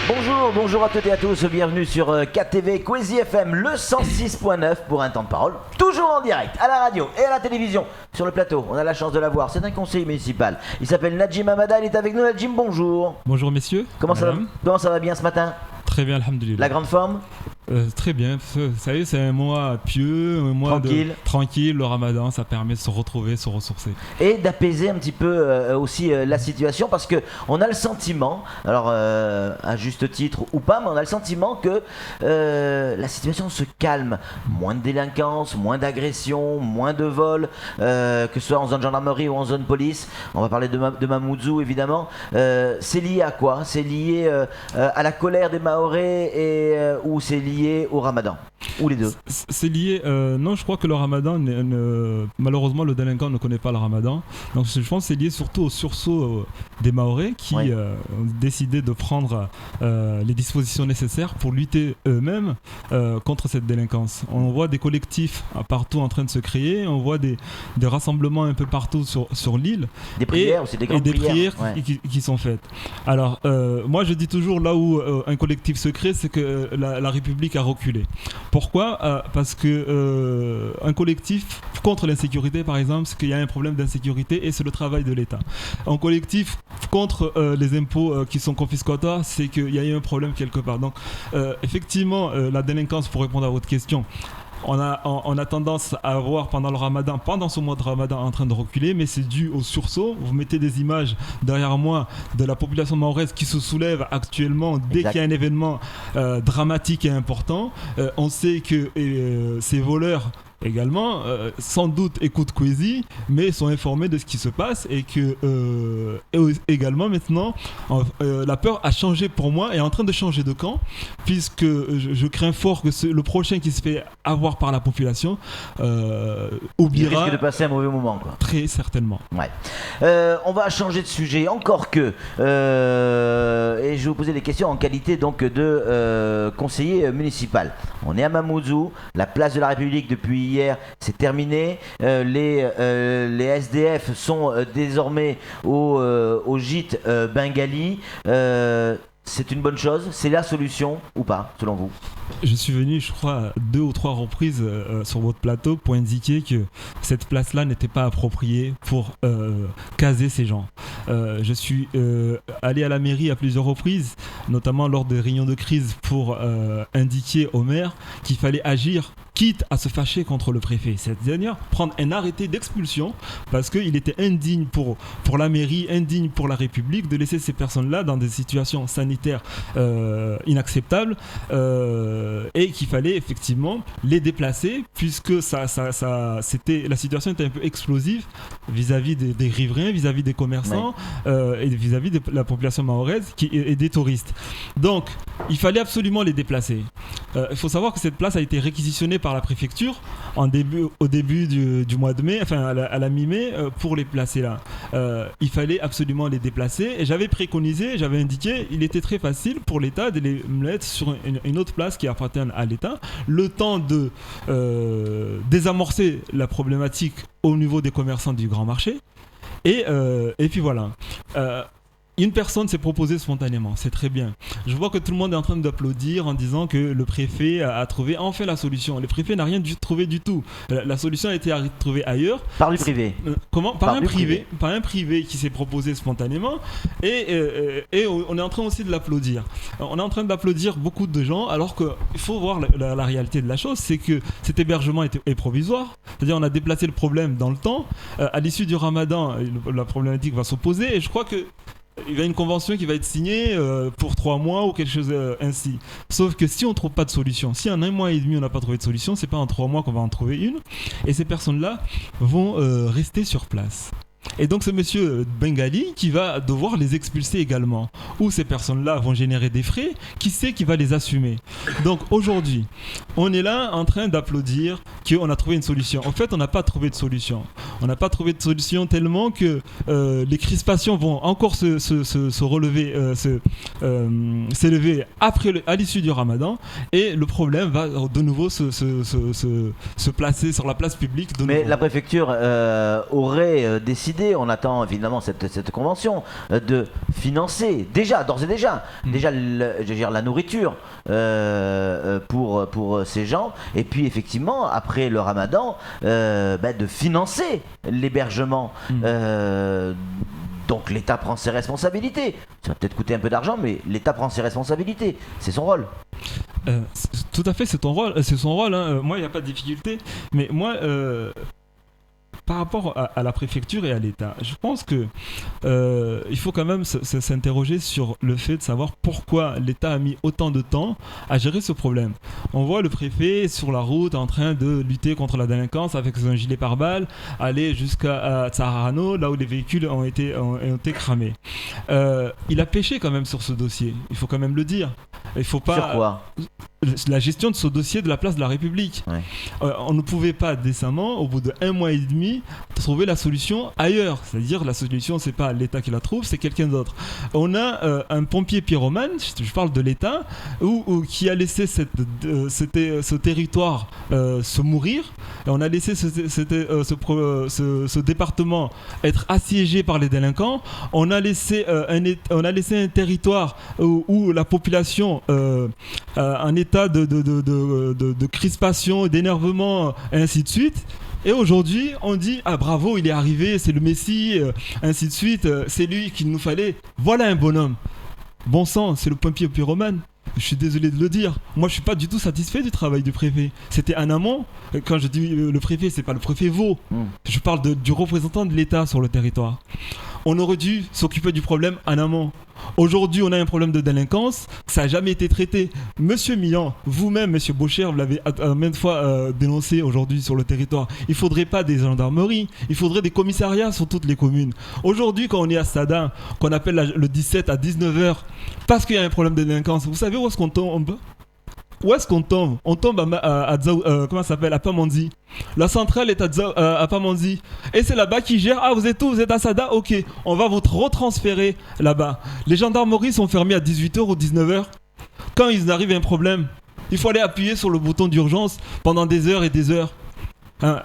Bonjour à toutes et à tous, bienvenue sur KTV Kwezi FM, le 106.9 pour un temps de parole, toujours en direct, à la radio et à la télévision. Sur le plateau, on a la chance de l'avoir, c'est un conseiller municipal. Il s'appelle Nadjim Hamada, il est avec nous. Nadjim, bonjour. Bonjour messieurs. Comment ça va bien ce matin? Très bien, alhamdoulilah. La grande forme? Très bien, ça y est, c'est un mois pieux, un mois tranquille, le ramadan, ça permet de se retrouver, se ressourcer. Et d'apaiser un petit peu aussi la situation, parce qu'on a le sentiment, alors à juste titre ou pas, mais on a le sentiment que la situation se calme. Moins de délinquance, moins d'agressions, moins de vols, que ce soit en zone gendarmerie ou en zone police. On va parler de Mamoudzou évidemment. C'est lié à quoi? C'est lié à la colère des Mahorais ou c'est lié au ramadan? Ou les deux? C'est lié, non, je crois que le ramadan, malheureusement le délinquant ne connaît pas le ramadan, donc je pense que c'est lié surtout au sursaut des Mahorais qui ont décidé de prendre les dispositions nécessaires pour lutter eux-mêmes contre cette délinquance. On voit des collectifs partout en train de se créer, on voit des rassemblements un peu partout sur l'île, des prières aussi, des grandes prières qui sont faites. Alors moi je dis toujours, là où un collectif se crée, c'est que la République a reculé. Pourquoi? Parce que un collectif contre l'insécurité, par exemple, c'est qu'il y a un problème d'insécurité et c'est le travail de l'État. Un collectif contre les impôts qui sont confiscatoires, c'est qu'il y a eu un problème quelque part. Donc effectivement, la délinquance, pour répondre à votre question, on a tendance à voir pendant ce mois de ramadan en train de reculer, mais c'est dû au sursaut. Vous mettez des images derrière moi de la population mahoraise qui se soulève actuellement dès qu'il y a un événement dramatique et important. On sait que ces voleurs également, sans doute écoutent Kwezi, mais sont informés de ce qui se passe et que également maintenant la peur a changé pour moi, est en train de changer de camp, puisque je crains fort que le prochain qui se fait avoir par la population oubliera. Il risque de passer un mauvais moment, quoi. Très certainement. Ouais. On va changer de sujet, encore que et je vais vous poser des questions en qualité donc de conseiller municipal. On est à Mamoudzou, la place de la République depuis hier, c'est terminé. Les SDF sont désormais au gîte Bengali. C'est une bonne chose? C'est la solution ou pas, selon vous? Je suis venu, je crois, 2 ou 3 reprises sur votre plateau pour indiquer que cette place-là n'était pas appropriée pour caser ces gens. Je suis allé à la mairie à plusieurs reprises, notamment lors des réunions de crise, pour indiquer au maire qu'il fallait agir, quitte à se fâcher contre le préfet. C'est-à-dire prendre un arrêté d'expulsion, parce qu'il était indigne pour la mairie, indigne pour la République de laisser ces personnes-là dans des situations sanitaires inacceptables, et qu'il fallait effectivement les déplacer, puisque la situation était un peu explosive vis-à-vis des riverains, vis-à-vis des commerçants, et vis-à-vis de la population mahoraise et des touristes. Donc il fallait absolument les déplacer. Il faut savoir que cette place a été réquisitionnée par la préfecture au début du mois de mai, enfin à la mi-mai, pour les placer là. Il fallait absolument les déplacer, et j'avais indiqué, il était très facile pour l'État de les mettre sur une autre place qui appartiennent à l'État, le temps de désamorcer la problématique au niveau des commerçants du grand marché, et puis voilà. Une personne s'est proposée spontanément, c'est très bien. Je vois que tout le monde est en train d'applaudir en disant que le préfet a trouvé enfin la solution. Le préfet n'a rien trouvé du tout. La solution a été trouvée ailleurs. Par du privé. Comment? Par un privé qui s'est proposé spontanément. Et on est en train aussi de l'applaudir. On est en train d'applaudir beaucoup de gens, alors qu'il faut voir la réalité de la chose, c'est que cet hébergement est provisoire. C'est-à-dire on a déplacé le problème dans le temps. À l'issue du ramadan, la problématique va s'opposer, et je crois que il y a une convention qui va être signée pour 3 mois ou quelque chose ainsi. Sauf que si on ne trouve pas de solution, si en 1 mois et demi on n'a pas trouvé de solution, c'est pas en 3 mois qu'on va en trouver une. Et ces personnes-là vont rester sur place. Et donc ce monsieur Bengali qui va devoir les expulser également. Ou ces personnes-là vont générer des frais, qui sait qui va les assumer? Donc aujourd'hui, on est là en train d'applaudir qu'on a trouvé une solution. En fait, on n'a pas trouvé de solution. On n'a pas trouvé de solution tellement que les crispations vont encore se relever, s'élever à l'issue du ramadan, et le problème va de nouveau se placer sur la place publique. Mais la préfecture aurait décidé décidé, on attend évidemment cette convention, de financer d'ores et déjà, je veux dire, la nourriture pour ces gens, et puis effectivement après le Ramadan, de financer l'hébergement. Donc l'État prend ses responsabilités. Ça va peut-être coûter un peu d'argent, mais l'État prend ses responsabilités. C'est son rôle. Tout à fait, c'est ton rôle, c'est son rôle. Hein. Moi, il n'y a pas de difficulté. Mais moi, par rapport à la préfecture et à l'État, je pense que il faut quand même s'interroger sur le fait de savoir pourquoi l'État a mis autant de temps à gérer ce problème. On voit le préfet sur la route en train de lutter contre la délinquance avec son gilet pare-balles, aller jusqu'à Tsarano, là où les véhicules ont été cramés. Il a pêché quand même sur ce dossier, il faut quand même le dire. Il faut pas... Sur quoi ? La gestion de ce dossier de la place de la République. Ouais. On ne pouvait pas décemment, au bout d'1 mois et demi, trouver la solution ailleurs. C'est-à-dire la solution, c'est pas l'État qui la trouve, c'est quelqu'un d'autre. On a un pompier pyromane, je parle de l'État, qui a laissé ce territoire se mourir. Et on a laissé ce département être assiégé par les délinquants. On a laissé un territoire où la population en état de crispation, d'énervement, et ainsi de suite. Et aujourd'hui, on dit « Ah bravo, il est arrivé, c'est le Messie, ainsi de suite, c'est lui qu'il nous fallait. » Voilà un bonhomme. Bon sang, c'est le pompier pyromane. Je suis désolé de le dire. Moi, je suis pas du tout satisfait du travail du préfet. C'était en amont. Quand je dis le préfet, c'est pas le préfet Vaux. Je parle du représentant de l'État sur le territoire. On aurait dû s'occuper du problème en amont. Aujourd'hui, on a un problème de délinquance, ça n'a jamais été traité. Monsieur Millan, vous-même, monsieur Baucher, vous l'avez maintes fois dénoncé aujourd'hui sur le territoire. Il ne faudrait pas des gendarmeries, il faudrait des commissariats sur toutes les communes. Aujourd'hui, quand on est à Sada, qu'on appelle le 17 à 19h, parce qu'il y a un problème de délinquance, vous savez où est-ce qu'on tombe ? Où est-ce qu'on tombe ? On tombe à comment ça s'appelle ? À Pamandzi. La centrale est à Pamandzi. Et c'est là-bas qui gère. Ah, vous êtes où ? Vous êtes à Sada ? Ok, on va vous retransférer là-bas. Les gendarmeries sont fermées à 18h ou 19h. Quand il arrive un problème, il faut aller appuyer sur le bouton d'urgence pendant des heures et des heures.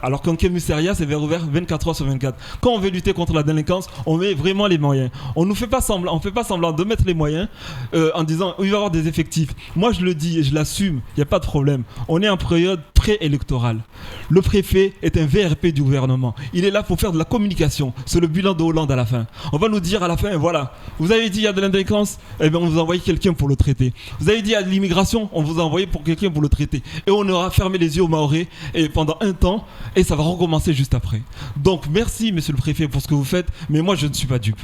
Alors qu'un commissariat, c'est ouvert 24 heures sur 24. Quand on veut lutter contre la délinquance, on met vraiment les moyens. On ne fait pas semblant de mettre les moyens en disant il va y avoir des effectifs. Moi, je le dis et je l'assume, il n'y a pas de problème. On est en période préélectorale. Le préfet est un VRP du gouvernement. Il est là pour faire de la communication. C'est le bilan de Hollande à la fin. On va nous dire à la fin, voilà, vous avez dit il y a de la délinquance, eh bien on vous a envoyé quelqu'un pour le traiter. Vous avez dit il y a de l'immigration, on vous a envoyé pour quelqu'un pour le traiter. Et on aura fermé les yeux aux Mahorais et pendant un temps, et ça va recommencer juste après. Donc merci monsieur le préfet pour ce que vous faites, mais moi je ne suis pas dupe.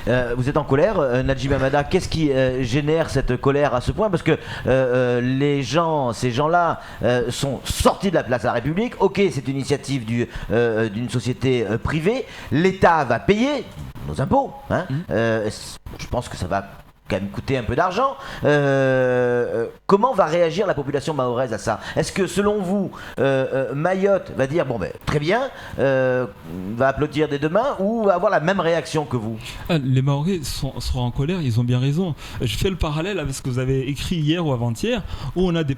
Vous êtes en colère, Najib Amada. Qu'est-ce qui génère cette colère à ce point ? Parce que ces gens-là sont sortis de la place de la République. Ok, c'est une initiative d'une société privée. L'État va payer nos impôts. Hein. Je pense que ça va quand même coûter un peu d'argent. Comment va réagir la population mahoraise à ça ? Est-ce que selon vous, Mayotte va dire bon ben très bien, va applaudir dès demain, ou va avoir la même réaction que vous ? Les Mahorais seront en colère, ils ont bien raison. Je fais le parallèle avec ce que vous avez écrit hier ou avant-hier, où on a des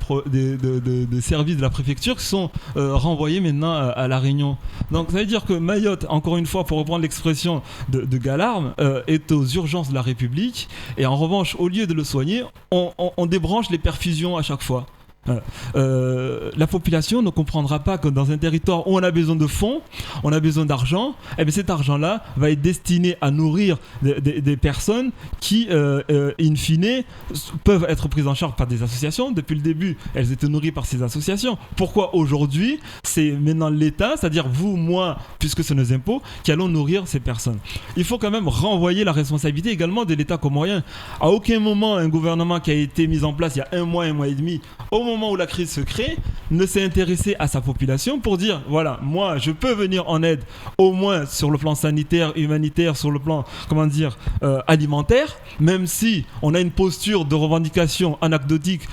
services de la préfecture qui sont renvoyés maintenant à La Réunion. Donc ça veut dire que Mayotte, encore une fois, pour reprendre l'expression de Galarme, est aux urgences de la République, et en revanche, au lieu de le soigner, on débranche les perfusions à chaque fois. La population ne comprendra pas que dans un territoire où on a besoin de fonds, on a besoin d'argent, et bien cet argent-là va être destiné à nourrir des personnes qui, in fine, peuvent être prises en charge par des associations. Depuis le début, elles étaient nourries par ces associations. Pourquoi aujourd'hui, c'est maintenant l'État, c'est-à-dire vous, moi, puisque c'est nos impôts, qui allons nourrir ces personnes. Il faut quand même renvoyer la responsabilité également de l'État comorien. À aucun moment, un gouvernement qui a été mis en place il y a un mois et demi, au moment où la crise se crée, ne s'est intéressé à sa population pour dire voilà, moi je peux venir en aide au moins sur le plan sanitaire, humanitaire, sur le plan alimentaire, même si on a une posture de revendication anecdotique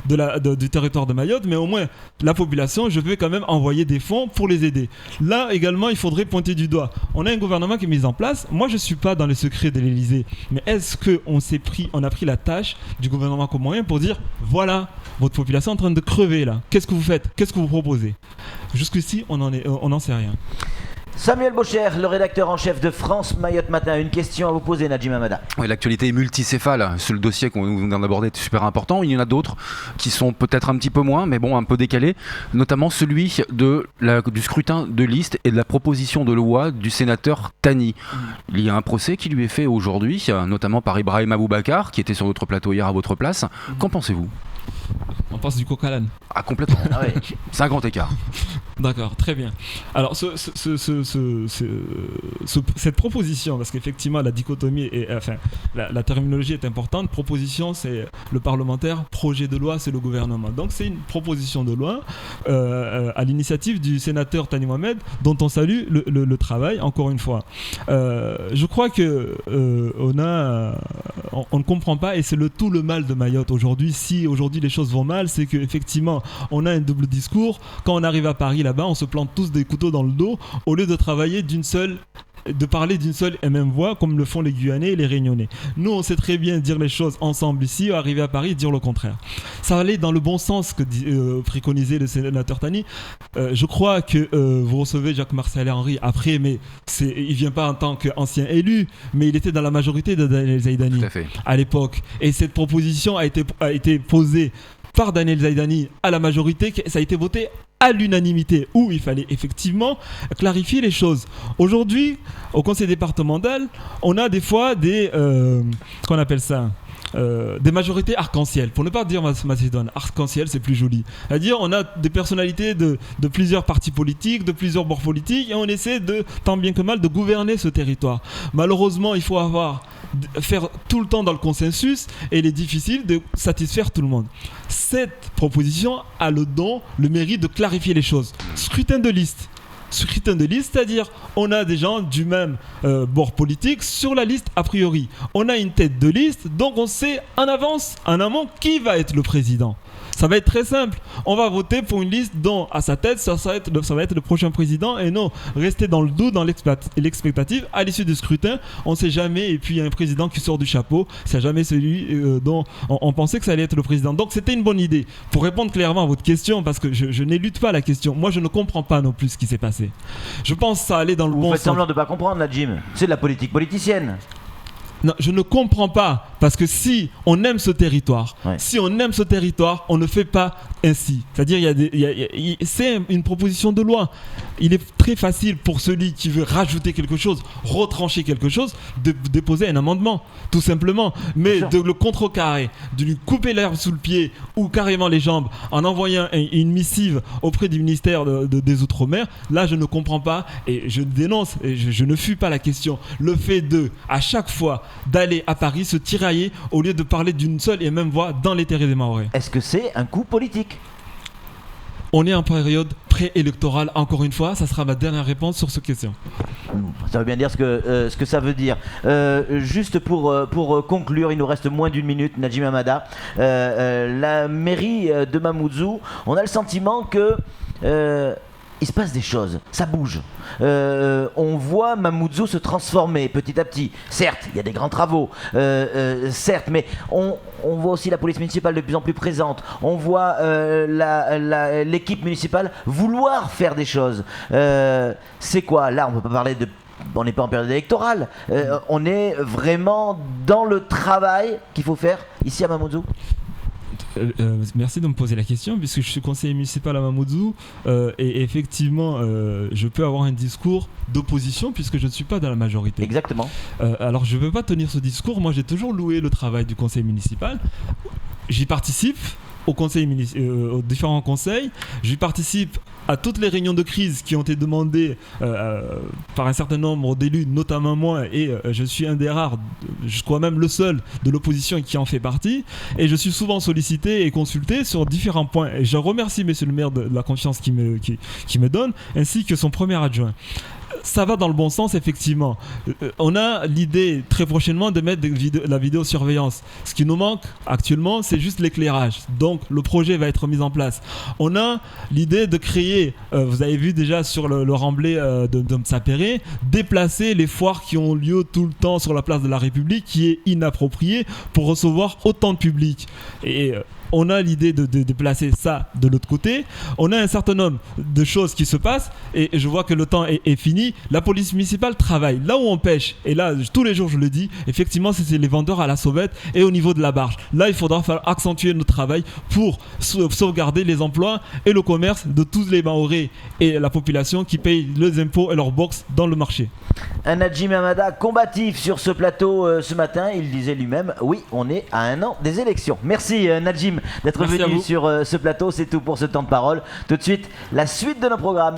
du territoire de Mayotte, mais au moins la population, je vais quand même envoyer des fonds pour les aider. Là également, il faudrait pointer du doigt. On a un gouvernement qui est mis en place. Moi je suis pas dans les secrets de l'Élysée, mais est-ce qu'on a pris la tâche du gouvernement comorien pour dire voilà, votre population est en train de crever là. Qu'est-ce que vous faites ? Qu'est-ce que vous proposez ? Jusqu'ici, on n'en sait rien. Samuel Bocher, le rédacteur en chef de France Mayotte Matin, une question à vous poser, Najim Amada. Oui, l'actualité est multicéphale. C'est le dossier qu'on vient d'aborder est super important. Il y en a d'autres qui sont peut-être un petit peu moins, mais bon, un peu décalés, notamment celui du scrutin de liste et de la proposition de loi du sénateur Tani. Il y a un procès qui lui est fait aujourd'hui, notamment par Ibrahim Aboubacar, qui était sur votre plateau hier à votre place. Qu'en pensez-vous ? On pense du coq à l'âne. Ah, complètement. Ah ouais. C'est un grand écart. D'accord, très bien. Alors, cette proposition, parce qu'effectivement, la dichotomie, la terminologie est importante. Proposition, c'est le parlementaire. Projet de loi, c'est le gouvernement. Donc, c'est une proposition de loi à l'initiative du sénateur Tani Mohamed, dont on salue le travail, encore une fois. Je crois que on ne comprend pas, et c'est tout le mal de Mayotte aujourd'hui. Si aujourd'hui les choses vont mal, c'est qu'effectivement, on a un double discours. Quand on arrive à Paris, là-bas, on se plante tous des couteaux dans le dos au lieu de travailler de parler d'une seule et même voix comme le font les Guyanais et les Réunionnais. Nous, on sait très bien dire les choses ensemble ici, arriver à Paris, dire le contraire. Ça allait dans le bon sens que préconisait le sénateur Tani. Je crois que vous recevez Jacques-Marcel Henry après, mais il vient pas en tant qu'ancien élu, mais il était dans la majorité de Daniel Zaidani à l'époque. Et cette proposition a été posée par Daniel Zaidani à la majorité, ça a été voté à l'unanimité, où il fallait effectivement clarifier les choses. Aujourd'hui, au conseil départemental, on a des fois des majorités arc-en-ciel. Pour ne pas dire Macédoine, arc-en-ciel, c'est plus joli. C'est-à-dire, on a des personnalités de plusieurs partis politiques, de plusieurs bords politiques, et on essaie tant bien que mal, de gouverner ce territoire. Malheureusement, il faut faire tout le temps dans le consensus, et il est difficile de satisfaire tout le monde. Cette proposition a le mérite de clarifier les choses. Scrutin de liste, c'est-à-dire on a des gens du même bord politique sur la liste a priori. On a une tête de liste, donc on sait en avance, en amont, qui va être le président. Ça va être très simple. On va voter pour une liste dont, à sa tête, ça va être le prochain président, et non rester dans le doute, dans l'expectative. À l'issue du scrutin, on ne sait jamais, et puis il y a un président qui sort du chapeau. C'est jamais celui dont on pensait que ça allait être le président. Donc c'était une bonne idée. Pour répondre clairement à votre question, parce que je n'élude pas la question, moi je ne comprends pas non plus ce qui s'est passé. Je pense que ça allait dans le bon sens. Vous faites semblant de ne pas comprendre, Najim. C'est de la politique politicienne. Non, je ne comprends pas, parce que si on aime ce territoire, on ne fait pas ainsi. C'est-à-dire, c'est une proposition de loi. Il est très facile pour celui qui veut rajouter quelque chose, retrancher quelque chose, de déposer un amendement, tout simplement. Mais de le contrecarrer, de lui couper l'herbe sous le pied ou carrément les jambes en envoyant une missive auprès du ministère des Outre-mer, là je ne comprends pas, et je dénonce, et je ne fuis pas la question. Le fait à chaque fois, d'aller à Paris se tirailler au lieu de parler d'une seule et même voix dans les terres des Mahorais. Est-ce que c'est un coup politique ? On est en période préélectorale, encore une fois, ça sera ma dernière réponse sur cette question. Ça veut bien dire ce que ça veut dire. Juste pour conclure, il nous reste moins d'une minute, Najim Amada. La mairie de Mamoudzou, on a le sentiment que il se passe des choses, ça bouge. On voit Mamoudzou se transformer petit à petit. Certes, il y a des grands travaux, certes, mais on voit aussi la police municipale de plus en plus présente. On voit l'équipe municipale vouloir faire des choses. C'est quoi ? Là, on ne peut pas parler de... On n'est pas en période électorale. On est vraiment dans le travail qu'il faut faire ici à Mamoudzou. Merci de me poser la question, puisque je suis conseiller municipal à Mamoudzou, et effectivement je peux avoir un discours d'opposition puisque je ne suis pas dans la majorité. Exactement. Alors je ne veux pas tenir ce discours. Moi j'ai toujours loué le travail du conseil municipal. J'y participe aux différents conseils. J'y participe à toutes les réunions de crise qui ont été demandées par un certain nombre d'élus, notamment moi, et je suis un des rares, je crois même le seul de l'opposition qui en fait partie, et je suis souvent sollicité et consulté sur différents points, et je remercie monsieur le maire de la confiance qu'il me donne, ainsi que son premier adjoint. Ça va dans le bon sens, effectivement. On a l'idée très prochainement de mettre la vidéosurveillance. Ce qui nous manque actuellement, c'est juste l'éclairage. Donc le projet va être mis en place. On a l'idée de créer, vous avez vu déjà sur le remblai de Msapéré, déplacer les foires qui ont lieu tout le temps sur la place de la République, qui est inapproprié pour recevoir autant de public. Et on a l'idée de placer ça de l'autre côté. On a un certain nombre de choses qui se passent et je vois que le temps est fini. La police municipale travaille. Là où on pêche, et là tous les jours je le dis, effectivement c'est les vendeurs à la sauvette et au niveau de la barge. Là il faudra faire accentuer notre travail pour sauvegarder les emplois et le commerce de tous les Mahorais et la population qui payent les impôts et leurs box dans le marché. Un Najim Amada combatif sur ce plateau ce matin, il disait lui-même, oui, on est à un an des élections. Merci Najim d'être Merci venu sur ce plateau, c'est tout pour ce temps de parole. Tout de suite, la suite de nos programmes.